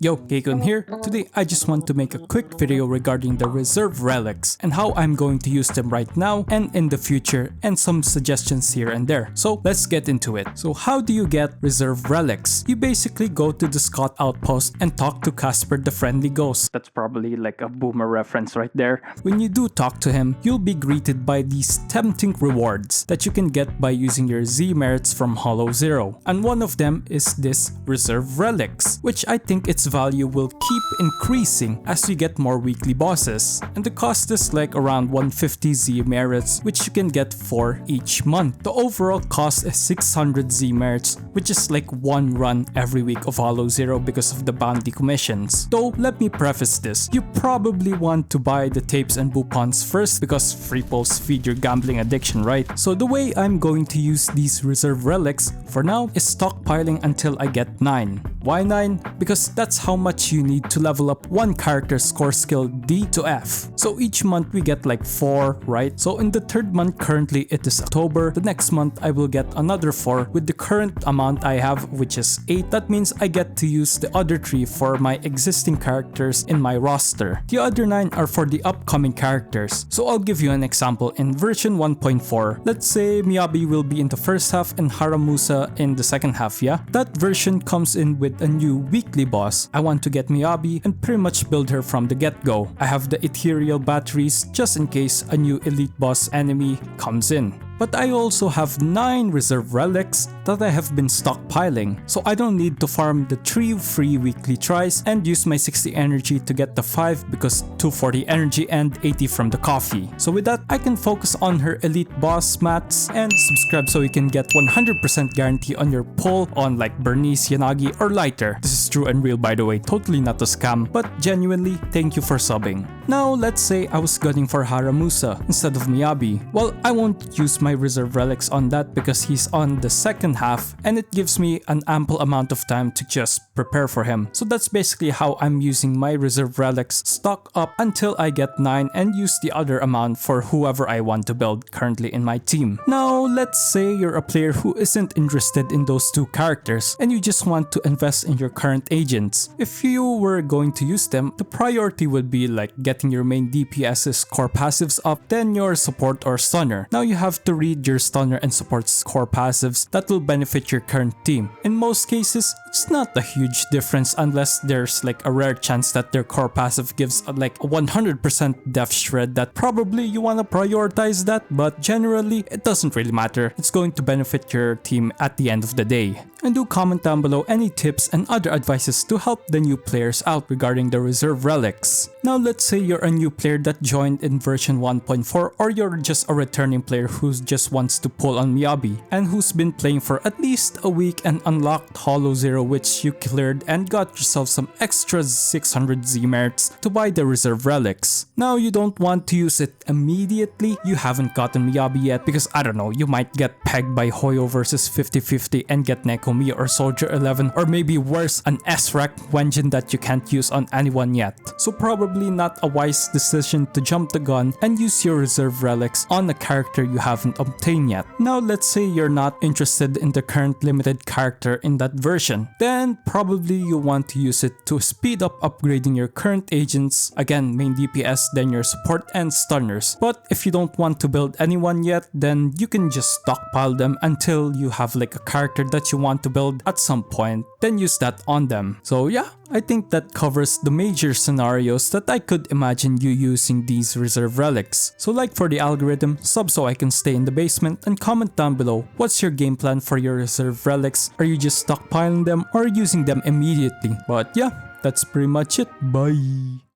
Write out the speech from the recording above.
Yo, K-Kunnnn here. Today I just want to make a quick video regarding the reserve relics and how I'm going to use them right now and in the future, and some suggestions here and there. So let's get into it. So how do you get reserve relics? You basically go to the Scout outpost and talk to Casper the friendly ghost. That's probably like a boomer reference right there. When you do talk to him, you'll be greeted by these tempting rewards that you can get by using your Z merits from Hollow Zero. And one of them is this reserve relics, which I think its value will keep increasing as you get more weekly bosses, and the cost is like around 150 Z merits, which you can get for each month. The overall cost is 600 Z merits, which is like one run every week of Hollow Zero because of the bounty commissions. Though let me preface this, you probably want to buy the tapes and boupons first because free pulls feed your gambling addiction, right? So the way I'm going to use these reserve relics for now is stockpiling until I get 9. Why 9? Because that's how much you need to level up one character's score skill D to F. So each month we get like 4, right? So in the third month, currently it is October, the next month I will get another 4 with the current amount I have, which is 8. That means I get to use the other 3 for my existing characters in my roster. The other 9 are for the upcoming characters. So I'll give you an example. In version 1.4, let's say Miyabi will be in the first half and Haramusa in the second half, yeah? That version comes in with a new weekly boss. I want to get Miyabi and pretty much build her from the get-go. I have the ethereal batteries just in case a new elite boss enemy comes in. But I also have 9 reserve relics that I have been stockpiling, so I don't need to farm the 3 free weekly tries and use my 60 energy to get the 5 because 240 energy and 80 from the coffee. So with that, I can focus on her elite boss mats and subscribe so you can get 100% guarantee on your pull on like Bernice, Yanagi, or Lighter. This is true and real, by the way, totally not a scam, but genuinely thank you for subbing. Now let's say I was gunning for Haramusa instead of Miyabi. Well, I won't use my reserve relics on that because he's on the second half and it gives me an ample amount of time to just prepare for him. So that's basically how I'm using my reserve relics, stock up until I get 9 and use the other amount for whoever I want to build currently in my team. Now let's say you're a player who isn't interested in those 2 characters and you just want to invest in your current agents. If you were going to use them, the priority would be like getting your main DPS's core passives up, then your support or stunner. Now you have to read your stunner and support's core passives that will benefit your current team. In most cases, it's not a huge difference unless there's like a rare chance that their core passive gives like a 100% death shred that probably you want to prioritize that, but generally it doesn't really matter. It's going to benefit your team at the end of the day. And do comment down below any tips and other advices to help the new players out regarding the reserve relics. Now let's say you're a new player that joined in version 1.4, or you're just a returning player who just wants to pull on Miyabi and who's been playing for at least a week and unlocked Hollow Zero, which you cleared and got yourself some extra 600 Z merits to buy the reserve relics. Now you don't want to use it immediately. You haven't gotten Miyabi yet because I don't know, you might get pegged by Hoyo versus 50-50 and get Nekomi or Soldier 11, or maybe worse, an S-Rank Wenjin that you can't use on anyone yet. So probably not a wise decision to jump the gun and use your reserve relics on a character you haven't obtained yet. Now let's say you're not interested in the current limited character in that version, then probably you want to use it to speed up upgrading your current agents, again main DPS, then your support and stunners. But if you don't want to build anyone yet, then you can just stockpile them until you have like a character that you want to build at some point, then use that on them. So yeah, I think that covers the major scenarios that I could imagine you using these reserve relics. So like for the algorithm, sub so I can stay in the basement, and comment down below what's your game plan for your reserve relics. Are you just stockpiling them or using them immediately? But yeah, that's pretty much it. Bye!